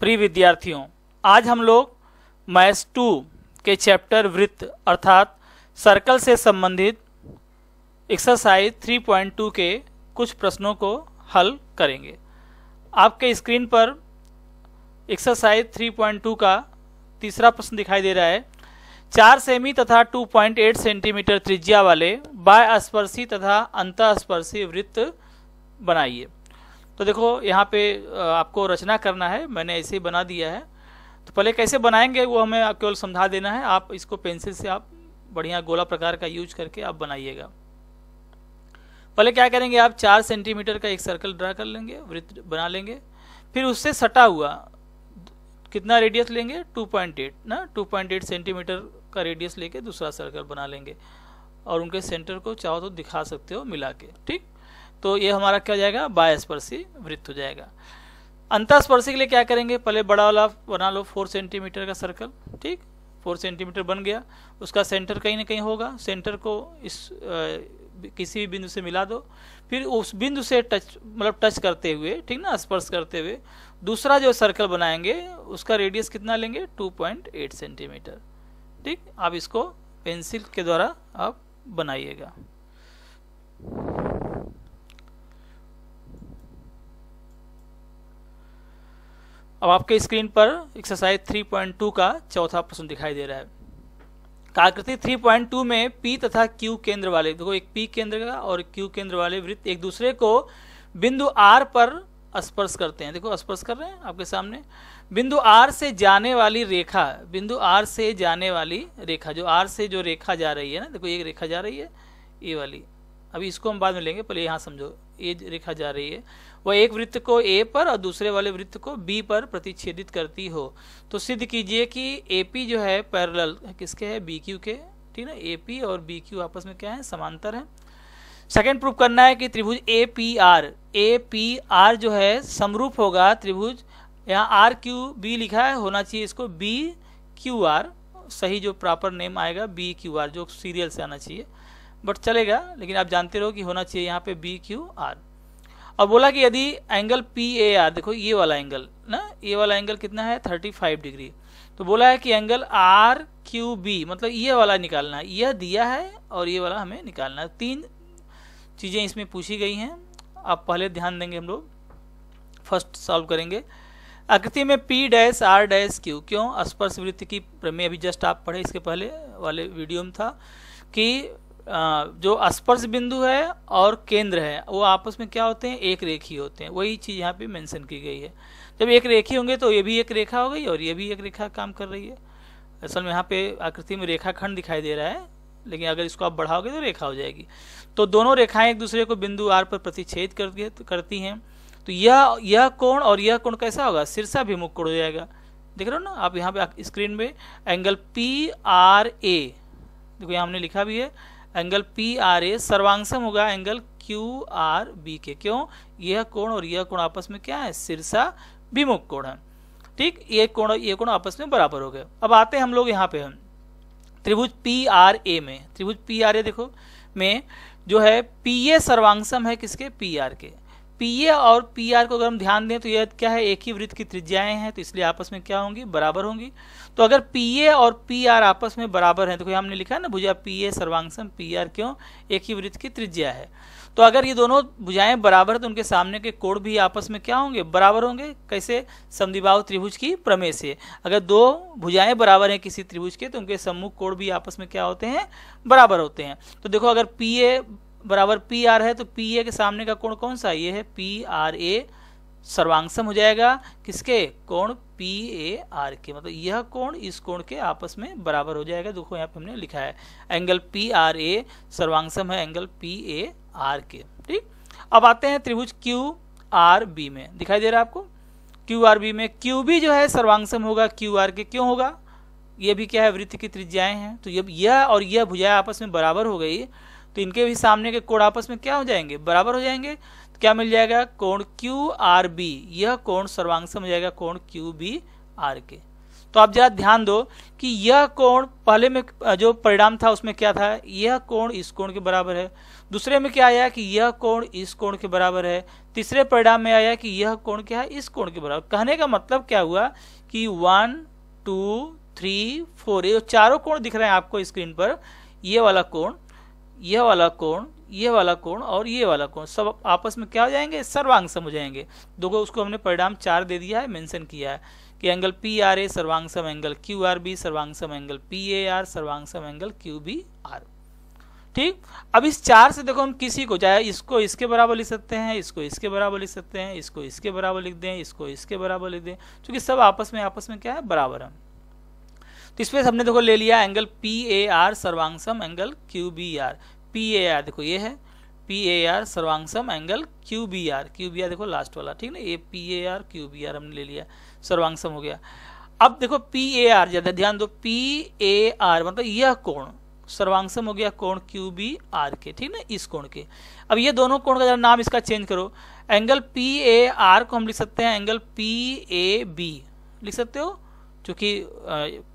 प्रिय विद्यार्थियों, आज हम लोग मैथ्स 2 के चैप्टर वृत्त अर्थात सर्कल से संबंधित एक्सरसाइज 3.2 के कुछ प्रश्नों को हल करेंगे। आपके स्क्रीन पर एक्सरसाइज 3.2 का तीसरा प्रश्न दिखाई दे रहा है। 4 सेमी तथा 2.8 सेंटीमीटर त्रिज्या वाले बाह्यस्पर्शी तथा अंतःस्पर्शी वृत्त बनाइए। तो देखो यहाँ पे आपको रचना करना है, मैंने ऐसे ही बना दिया है। तो पहले कैसे बनाएंगे वो हमें केवल समझा देना है। आप इसको पेंसिल से आप बढ़िया गोला प्रकार का यूज करके आप बनाइएगा। पहले क्या करेंगे, आप 4 सेंटीमीटर का एक सर्कल ड्रा कर लेंगे, वृत्त बना लेंगे। फिर उससे सटा हुआ कितना रेडियस लेंगे, 2.8 ना, 2.8 सेंटीमीटर का रेडियस लेके दूसरा सर्कल बना लेंगे और उनके सेंटर को चाहो तो दिखा सकते हो मिला के। ठीक, तो ये हमारा क्या हो जाएगा, बाह्यस्पर्शी वृत्त हो जाएगा। अंतःस्पर्शी के लिए क्या करेंगे, पहले बड़ा वाला बना लो 4 सेंटीमीटर का सर्कल। ठीक, 4 सेंटीमीटर बन गया, उसका सेंटर कहीं ना कहीं होगा। सेंटर को इस किसी भी बिंदु से मिला दो। फिर उस बिंदु से टच करते हुए, ठीक ना, स्पर्श करते हुए दूसरा जो सर्कल बनाएंगे उसका रेडियस कितना लेंगे, 2.8 सेंटीमीटर। ठीक, आप इसको पेंसिल के द्वारा आप बनाइएगा। अब आपके स्क्रीन पर एक्सरसाइज 3.2 का चौथा प्रश्न दिखाई दे रहा है। आकृति 3.2 में P तथा Q केंद्र वाले, देखो एक P केंद्र का और Q केंद्र वाले वृत्त एक दूसरे को बिंदु R पर स्पर्श करते हैं। देखो स्पर्श कर रहे हैं आपके सामने। बिंदु R से जाने वाली रेखा, बिंदु R से जाने वाली रेखा, जो R से जो रेखा जा रही है ना, देखो एक रेखा जा रही है, ये वाली। अभी इसको हम बाद में लेंगे, पहले यहाँ समझो। ये रेखा जा रही है, वह एक वृत्त को A पर और दूसरे वाले वृत्त को B पर प्रतिच्छेदित करती हो। तो सिद्ध कीजिए कि AP जो है पैरेलल किसके है, BQ के। ठीक ना, AP और BQ आपस में क्या है, समांतर है। सेकंड प्रूफ करना है कि त्रिभुज APR जो है समरूप होगा त्रिभुज, यहाँ RQB लिखा है, होना चाहिए इसको BQR, सही जो प्रॉपर नेम आएगा BQR, जो सीरियल से आना चाहिए, बट चलेगा, लेकिन आप जानते रहो कि होना चाहिए यहाँ पे BQR। और बोला कि यदि एंगल PAR, देखो ये वाला एंगल ना, ये वाला एंगल कितना है, 35 डिग्री। तो बोला है कि एंगल RQB, मतलब ये वाला निकालना है, यह दिया है और ये वाला हमें निकालना है। 3 चीज़ें इसमें पूछी गई हैं, आप पहले ध्यान देंगे। हम लोग फर्स्ट सॉल्व करेंगे। आकृति में P', R', Q, क्यों स्पर्श वृत्त की प्रमेय अभी जस्ट आप पढ़े, इसके पहले वाले वीडियो में था कि जो स्पर्श बिंदु है और केंद्र है वो आपस में क्या होते हैं, एक रेखी होते हैं। वही चीज़ यहाँ पे मेंशन की गई है। जब एक रेखी होंगे तो ये भी एक रेखा हो गई और ये भी एक रेखा काम कर रही है। असल में यहाँ पे आकृति में रेखाखंड दिखाई दे रहा है, लेकिन अगर इसको आप बढ़ाओगे तो रेखा हो जाएगी। तो दोनों रेखाएं एक दूसरे को बिंदु R पर प्रतिच्छेद करती हैं। तो यह कोण और यह कोण कैसा होगा, शीर्षाभिमुख कोण हो जाएगा। देख रहे हो ना आप यहाँ पे स्क्रीन में, एंगल PRA, देखो यहाँ हमने लिखा भी है, एंगल PRA सर्वांगसम होगा एंगल QRB के। क्यों, यह कोण और यह कोण आपस में क्या है, शीर्षाभिमुख कोण है। ठीक, ये कोण आपस में बराबर हो गए। अब आते हैं हम लोग यहाँ पे हम त्रिभुज PRA में। त्रिभुज PRA देखो में जो है PA सर्वांगसम है किसके, PR के। PA और PR को अगर हम ध्यान दें तो यह क्या है, एक ही वृत्त की त्रिज्याएं हैं, तो इसलिए आपस में क्या होंगी, बराबर होंगी। तो अगर PA और PR आपस में बराबर हैं, तो हमने लिखा है ना भुजा PA सर्वांगसम PR, क्यों, एक ही वृत्त की त्रिज्या है। तो अगर ये दोनों भुजाएं बराबर है तो उनके सामने के कोण भी आपस में क्या होंगे, बराबर होंगे। कैसे, समद्विबाहु त्रिभुज की प्रमेय से। अगर 2 भुजाएं बराबर हैं किसी त्रिभुज के तो उनके सम्मुख कोण भी आपस में क्या होते हैं, बराबर होते हैं। तो देखो अगर PA बराबर PR है तो PA के सामने का कोण कौन सा, ये है PRA सर्वांगसम हो जाएगा किसके, कोण PAR के। मतलब यह कोण इस कोण के आपस में बराबर हो जाएगा। देखो यहाँ पे हमने लिखा है एंगल PRA सर्वांगसम है एंगल PAR के। ठीक, अब आते हैं त्रिभुज QRB में। दिखाई दे रहा है आपको, QRB में QB जो है सर्वांगसम होगा QR के। क्यों होगा, ये भी क्या है, वृत्त की त्रिज्याएं हैं। तो जब यह और यह भुजाएं आपस में बराबर हो गई तो इनके भी सामने के कोण आपस में क्या हो जाएंगे, बराबर हो जाएंगे। तो क्या मिल जाएगा, कोण QRB, यह कोण सर्वांगसम हो जाएगा कोण QBR के। तो आप जरा ध्यान दो कि यह कोण पहले में जो परिणाम था उसमें क्या था, यह कोण इस कोण के बराबर है। दूसरे में क्या आया कि यह कोण इस कोण के बराबर है। तीसरे परिणाम में आया कि यह कोण क्या है, इस कोण के बराबर। कहने का मतलब क्या हुआ कि 1 2 3 4 ये चारों कोण दिख रहे हैं आपको स्क्रीन पर, ये वाला कोण, यह वाला कोण, ये वाला कोण और ये वाला कोण सब आपस में क्या हो जाएंगे, सर्वांग सम हो जाएंगे। देखो उसको हमने परिणाम 4 दे दिया है, मेंशन किया है कि एंगल पी आर ए सर्वांग सम एंगल क्यू आर बी सर्वांग सम एंगल पी ए आर सर्वांग सम एंगल क्यू बी आर। ठीक, अब इस 4 से देखो हम किसी को, चाहे इसको इसके बराबर लिख सकते हैं, इसको इसके बराबर लिख सकते हैं, इसको इसके बराबर लिख दें, इसको इसके बराबर लिख दें, क्योंकि सब आपस में क्या है, बराबर है। तो इसमें हमने देखो ले लिया एंगल पी ए आर सर्वांग सम angle Q B R. P A R देखो ये है पी ए आर सर्वांग सम एंगल क्यू बी आर देखो लास्ट वाला, ठीक ना, ये P A R Q B R हमने ले लिया, सर्वांग सम हो गया। अब देखो पी ए आर, ज्यादा ध्यान दो, पी ए आर मतलब यह कोण सर्वांग सम हो गया कोण क्यू बी आर के, ठीक ना, इस कोण के। अब ये दोनों कोण का जरा नाम इसका चेंज करो, एंगल पी ए आर को हम लिख सकते हैं एंगल पी ए बी लिख सकते हो, क्योंकि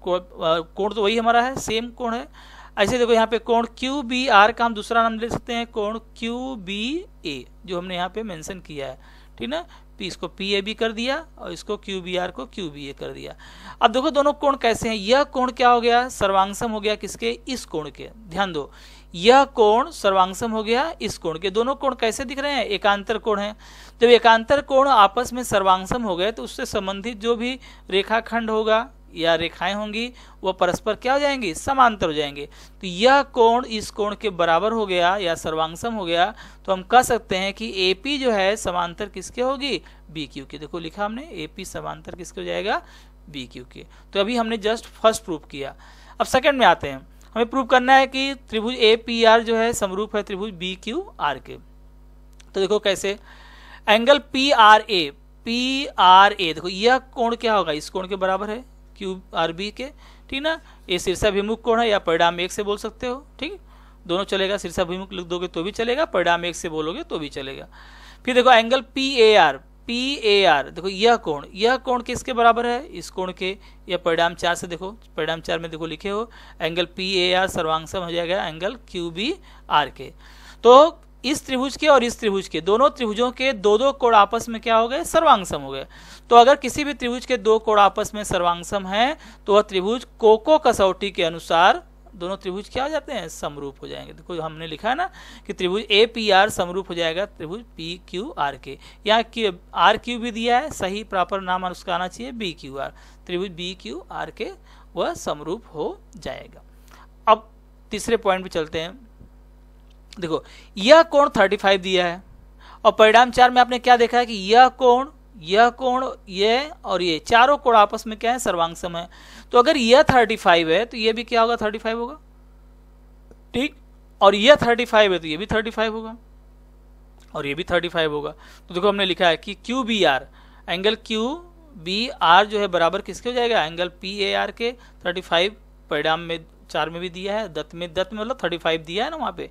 कोण तो वही हमारा है, सेम कोण है। ऐसे देखो यहाँ पे कोण क्यू बी आर का हम दूसरा नाम ले सकते हैं कोण क्यू बी ए, जो हमने यहाँ पे मेंशन किया है, ठीक ना। इसको पी ए बी कर दिया और इसको क्यू बी आर को क्यू बी ए कर दिया। अब देखो दोनों कोण कैसे हैं, यह कोण क्या हो गया, सर्वांगसम हो गया किसके, इस कोण के। ध्यान दो, यह कोण सर्वांगसम हो गया इस कोण के। दोनों कोण कैसे दिख रहे हैं, एकांतर कोण है। जब एकांतर कोण आपस में सर्वांगसम हो गए तो उससे संबंधित जो भी रेखाखंड होगा या रेखाएं होंगी वह परस्पर क्या हो जाएंगी, समांतर हो जाएंगे। तो यह कोण इस कोण के बराबर हो गया या सर्वांगसम हो गया, तो हम कह सकते हैं कि AP जो है समांतर किसके होगी, BQ के। देखो लिखा हमने AP समांतर किसके हो जाएगा, BQ के। तो अभी हमने जस्ट फर्स्ट प्रूफ किया। अब सेकंड में आते हैं, हमें प्रूव करना है कि त्रिभुज APR जो है समरूप है त्रिभुज BQR के। तो देखो कैसे, एंगल PRA देखो यह कोण क्या होगा, इस कोण के बराबर है QRB के, ठीक ना। ये शीर्षाभिमुख कोण है या परिणाम 1 से बोल सकते हो, ठीक, दोनों चलेगा। शीर्षाभिमुख लिख दोगे तो भी चलेगा, परिणाम 1 से बोलोगे तो भी चलेगा। फिर देखो एंगल PAR देखो यह कोण किसके बराबर है, इस कोण के, या परिणाम 4 से देखो, परिणाम 4 में देखो लिखे हो एंगल PAR सर्वांगसम हो जाएगा एंगल QBR के। तो इस त्रिभुज के और इस त्रिभुज के, दोनों त्रिभुजों के दो कोण आपस में क्या हो गए, सर्वांगसम हो गए। तो अगर किसी भी त्रिभुज के दो कोण आपस में सर्वांगसम हैं तो वह त्रिभुज कोको कसौटी के अनुसार दोनों त्रिभुज क्या हो जाते हैं, समरूप हो जाएंगे। देखो हमने लिखा है ना कि त्रिभुज APR समरूप हो जाएगा त्रिभुज PQR के। यहाँ RQ भी दिया है, सही प्रॉपर नाम उसका आना चाहिए BQR, त्रिभुज BQR के वह समरूप हो जाएगा। अब तीसरे पॉइंट पे चलते हैं। देखो यह कोण 35 दिया है और परिणाम 4 में आपने क्या देखा है कि यह कोण ये और ये चारों कोण आपस में क्या है, सर्वांगसम है। तो अगर यह 35 है तो ये भी क्या होगा, 35 होगा, ठीक। और यह 35 है तो ये भी 35 होगा और ये भी 35 होगा। तो देखो हमने लिखा है कि QBR एंगल QBR जो है बराबर किसके हो जाएगा, एंगल PAR के। 35 परिणाम में 4 में भी दिया है, दत्त में मतलब 35 दिया है ना वहां पे।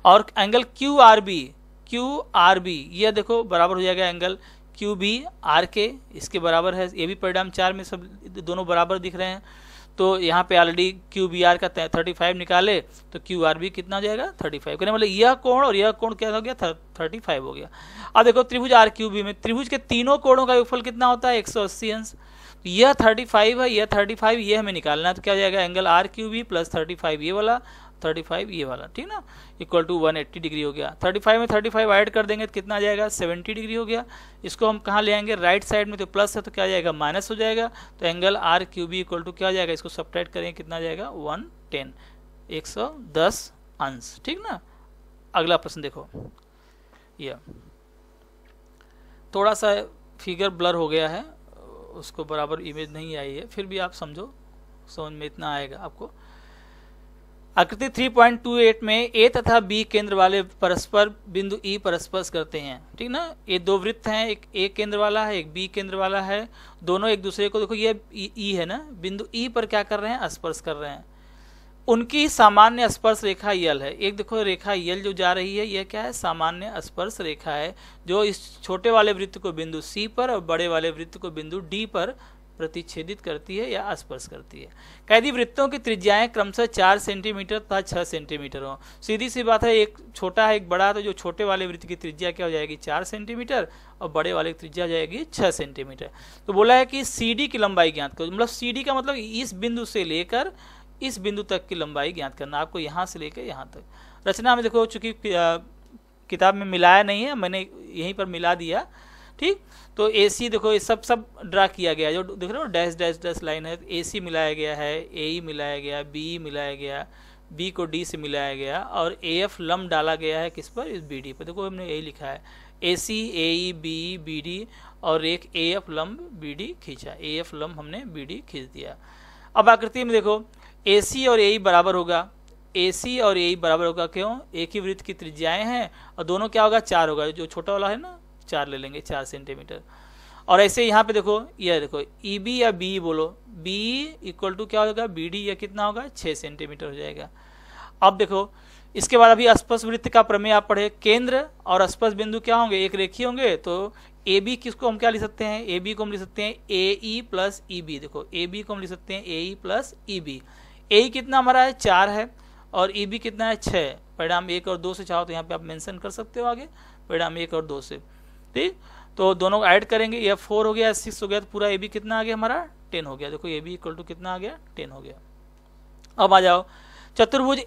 और एंगल QRB ये देखो बराबर हो जाएगा एंगल QBR के, इसके बराबर है। ये भी परिणाम 4 में सब दोनों बराबर दिख रहे हैं। तो यहाँ पे ऑलरेडी QBR का 35 निकाले तो QRB कितना हो जाएगा, 35। कहने मतलब यह कोण और यह कोण क्या हो गया, 35 हो गया। अब देखो त्रिभुज RQB में त्रिभुज के तीनों कोणों का योगफल कितना होता है, 180 अंश। तो यह 35 है, यह 35, ये हमें निकालना है। तो क्या हो जाएगा, एंगल RQB प्लस 35 ये वाला, 35 ये वाला, ठीक ना, इक्वल टू 180 डिग्री हो गया। 35 में 35 ऐड कर देंगे तो कितना आ जाएगा, 70 डिग्री हो गया। इसको हम कहाँ ले आएंगे, राइट साइड में, तो प्लस है तो क्या आ जाएगा, माइनस हो जाएगा। तो एंगल RQB इक्वल टू क्या हो जाएगा, इसको सब्ट्रैक्ट करेंगे कितना आ जाएगा, 110, 110 अंश, ठीक ना। अगला प्रश्न देखो, यह थोड़ा सा फिगर ब्लर हो गया है, उसको बराबर इमेज नहीं आई है, फिर भी आप समझो, समझ में इतना आएगा आपको। आकृति 3.28 में A तथा B केंद्र वाले परस्पर बिंदु E पर स्पर्श करते हैं, ठीक ना। ये दो वृत्त हैं, एक A केंद्र वाला है, एक B केंद्र वाला है। दोनों एक दूसरे को, देखो ये E है ना, बिंदु E पर क्या कर रहे हैं, स्पर्श कर रहे हैं। उनकी सामान्य स्पर्श रेखा यल है। एक देखो रेखा यल जो जा रही है, यह क्या है, सामान्य स्पर्श रेखा है, जो इस छोटे वाले वृत्त को बिंदु C पर और बड़े वाले वृत्त को बिंदु D पर प्रतिच्छेदित करती है या स्पर्श करती है। कैदी वृत्तों की त्रिज्याएं क्रमशः 4 सेंटीमीटर तथा 6 सेंटीमीटर हो। सीधी सी बात है, एक छोटा है एक बड़ा, तो जो छोटे वाले वृत्त की त्रिज्या क्या हो जाएगी 4 सेंटीमीटर और बड़े वाले की त्रिज्या हो जाएगी 6 सेंटीमीटर। तो बोला है कि CD की लंबाई ज्ञात करो, मतलब CD का मतलब इस बिंदु से लेकर इस बिंदु तक की लंबाई ज्ञात करना, आपको यहाँ से लेकर यहाँ तक। रचना में देखो चूंकि किताब में मिलाया नहीं है, मैंने यहीं पर मिला दिया, ठीक। तो AC देखो ये सब ड्रा किया गया, जो देख रहे हो डैश डैश डैश लाइन है, AC मिलाया गया है, AE मिलाया गया, BE मिलाया गया, B को D से मिलाया गया और AF लंब डाला गया है किस पर, इस BD पर। देखो हमने यही लिखा है AC AE BE BD और एक AF लंब BD खींचा, AF लंब हमने BD खींच दिया। अब आकृति में देखो AC और AE बराबर होगा, AC और AE बराबर होगा, क्यों, एक ही वृत्त की त्रिज्याएं हैं और दोनों क्या होगा 4 होगा, जो छोटा वाला है ना 4 ले लेंगे 4 सेंटीमीटर। और ऐसे यहाँ पे देखो यह देखो EB या BE बोलो, BE इक्वल टू क्या होगा BD, या कितना होगा 6 सेंटीमीटर हो जाएगा। अब देखो इसके बाद अभी स्पर्श वृत्त का प्रमेय आप पढ़े, केंद्र और स्पर्श बिंदु क्या होंगे, एक रेखीय होंगे। तो AB किसको हम क्या लिख सकते हैं, AB को हम लिख सकते हैं AE प्लस EB। देखो AB को हम लिख सकते हैं AE प्लस EB। AE कितना हमारा है 4 है और EB कितना है 6। परिणाम 1 और 2 से चाहो तो यहाँ पे आप मेंशन कर सकते हो आगे, परिणाम 1 और 2 से, ठीक। तो दोनों को ऐड करेंगे, यह 4 हो गया 6 हो गया, तो पूरा AB कितना आ गया हमारा 10 हो गया। देखो AB इक्वल टू कितना आ गया 10 हो गया। अब आ जाओ चतुर्भुज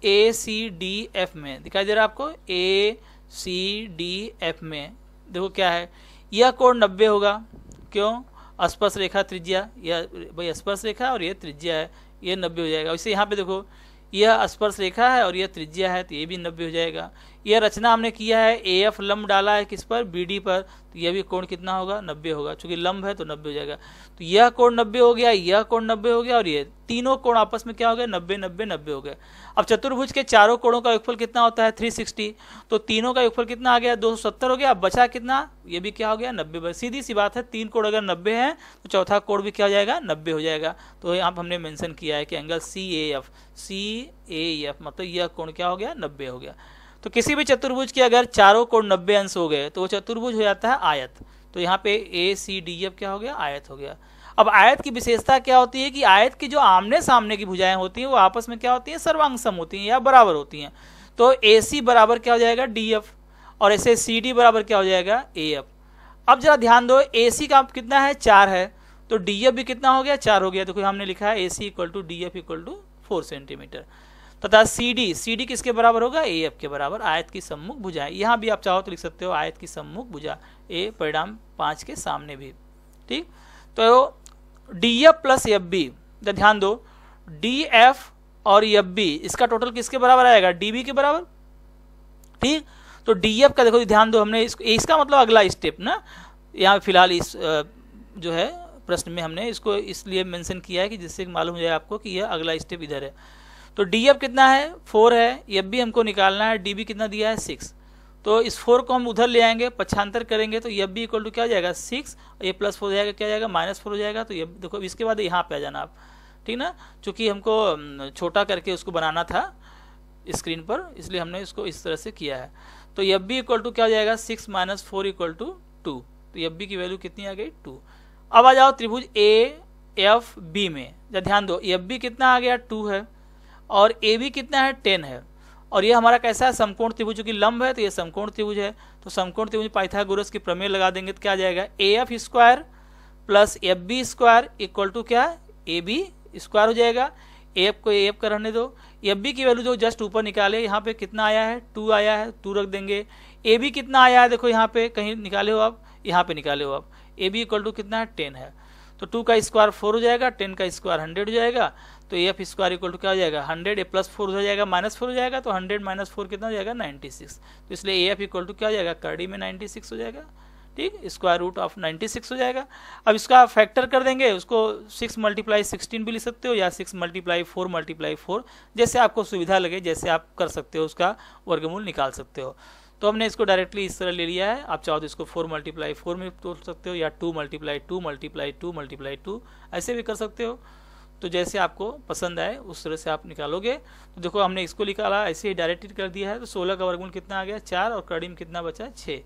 ACDF में, दिखाई दे रहा है आपको ACDF में, देखो क्या है, यह कोण 90 होगा, क्यों, स्पर्श रेखा त्रिज्या, यह भाई स्पर्श रेखा और यह त्रिज्या है, यह 90 हो जाएगा। इसे यहाँ पे देखो यह स्पर्श रेखा है और यह त्रिज्या है, तो ये भी 90 हो जाएगा। यह रचना हमने किया है, AF लंब डाला है किस पर, BD पर, तो यह भी कोण कितना होगा 90 होगा, चूंकि लंब है तो 90 हो जाएगा। तो यह कोण 90 हो गया, यह कोण 90 हो गया और ये तीनों कोण आपस में क्या हो गया 90 90 90 हो गया। अब चतुर्भुज के चारों कोणों का योगफल कितना होता है 360, तो तीनों का योगफल कितना आ गया 270 हो गया। अब बचा कितना, ये भी क्या हो गया 90। सीधी सी बात है, 3 कोण अगर 90 है तो चौथा कोण भी क्या हो जाएगा 90 हो जाएगा। तो यहाँ पर हमने मेंशन किया है कि एंगल CAF मतलब यह कोण क्या हो गया 90 हो गया। तो किसी भी चतुर्भुज के अगर चारों कोण 90 अंश हो गए तो वो चतुर्भुज हो जाता है आयत। तो यहाँ पे ACDF क्या हो गया आयत हो गया। अब आयत की विशेषता क्या होती है कि आयत की जो आमने सामने की भुजाएं होती हैं वो आपस में क्या होती हैं सर्वांग सम होती हैं या बराबर होती हैं। तो AC बराबर क्या हो जाएगा DF और ऐसे CD बराबर क्या हो जाएगा AF। अब जरा ध्यान दो, AC का कितना है 4 है तो DF भी कितना हो गया 4 हो गया। तो हमने लिखा है AC equal to DF equal to 4 centimetre तथा CD किसके बराबर होगा AF के बराबर। आयत की सम्मुख भुजाएं, यहाँ भी आप चाहो तो लिख सकते हो आयत की सम्मुख भुजा, A परिणाम 5 के सामने भी, ठीक। तो DF प्लस FB, ध्यान दो DF और FB इसका टोटल किसके बराबर आएगा DB के बराबर, ठीक। तो DF का देखो ध्यान दो, हमने इसका मतलब अगला स्टेप ना, यहाँ फिलहाल इस जो है प्रश्न में हमने इसको इसलिए मेंशन किया है कि जिससे मालूम हो जाए आपको कि यह अगला स्टेप इधर है। तो DF कितना है 4 है, FB हमको निकालना है, DB कितना दिया है 6। तो इस 4 को हम उधर ले आएंगे, पक्षांतर करेंगे तो FB इक्वल टू क्या हो जाएगा 6, ये प्लस 4 हो जाएगा, क्या जाएगा -4 हो जाएगा। तो ये देखो इसके बाद यहाँ पे आ जाना आप, ठीक ना, चूंकि हमको छोटा करके उसको बनाना था स्क्रीन पर इसलिए हमने इसको इस तरह से किया है। तो FB इक्वल टू क्या हो जाएगा 6 - 4 इक्वल टू 2। तो FB की वैल्यू कितनी आ गई 2। अब आ जाओ त्रिभुज AFB में, जब ध्यान दो FB कितना आ गया 2 है और AB कितना है 10 है और ये हमारा कैसा है समकोण त्रिभुज, की लंब है तो ये समकोण त्रिभुज है। तो समकोण त्रिभुज पाइथागोरस की प्रमेय लगा देंगे तो क्या आ जाएगा AF square plus FB square equal to क्या AB स्क्वायर हो जाएगा। AF को AF का रहने दो, FB की वैल्यू जो जस्ट ऊपर निकाले यहाँ पे कितना आया है 2 आया है, 2 रख देंगे। AB कितना आया है देखो यहाँ पे कहीं निकाले हो आप, यहाँ पे निकाले हो आप, AB इक्वल टू कितना है 10 है। तो 2 का स्क्वायर 4 हो जाएगा, 10 का स्क्वायर 100 हो जाएगा। तो AF स्क्वायर इक्वल टू क्या हो जाएगा 100, प्लस 4 हो जाएगा -4 हो जाएगा। तो 100 - 4 कितना हो जाएगा 96। तो इसलिए AF इक्वल टू क्या हो जाएगा करड़ी में 96 हो जाएगा, ठीक, स्क्वायर रूट ऑफ 96 हो जाएगा। अब इसका फैक्टर कर देंगे, उसको 6 × 16 भी लिख सकते हो या 6 × 4 × 4 जैसे आपको सुविधा लगे, जैसे आप कर सकते हो उसका वर्गमूल निकाल सकते हो। तो हमने इसको डायरेक्टली इस तरह ले लिया है। आप चाहो तो इसको 4 × 4 में तोड़ सकते हो या 2 × 2 × 2 × 2 ऐसे भी कर सकते हो। तो जैसे आपको पसंद आए उस तरह से आप निकालोगे। तो देखो हमने इसको निकाला, ऐसे ही डायरेक्ट कर दिया है। तो 16 का वर्गमूल कितना आ गया 4 और कड़ी में कितना बचा 6।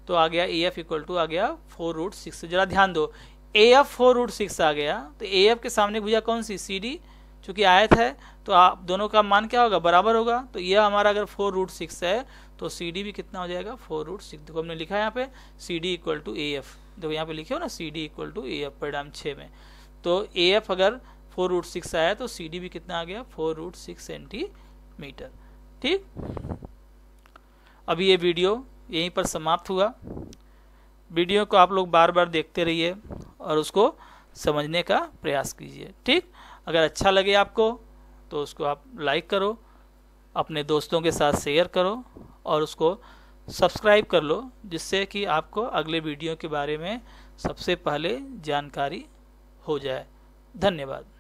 तो आ गया AF इक्वल टू आ गया 4√6। जरा ध्यान दो AF 4√6 आ गया, तो AF के सामने भुजा कौन सी, CD, चूंकि आयत है तो आप दोनों का मान क्या होगा, बराबर होगा। तो यह हमारा अगर 4√6 है तो CD भी कितना हो जाएगा, 4√6। देखो हमने लिखा है यहाँ पे CD इक्वल टू AF, देखो यहाँ पे लिखे हो ना CD इक्वल टू AF परिणाम 6 में। तो AF अगर 4√6 आया तो CD भी कितना आ गया, 4√6 सेंटीमीटर। ठीक, अभी ये वीडियो यहीं पर समाप्त हुआ। वीडियो को आप लोग बार बार देखते रहिए और उसको समझने का प्रयास कीजिए। ठीक, अगर अच्छा लगे आपको तो उसको आप लाइक करो, अपने दोस्तों के साथ शेयर करो और उसको सब्सक्राइब कर लो, जिससे कि आपको अगले वीडियो के बारे में सबसे पहले जानकारी हो जाए। धन्यवाद।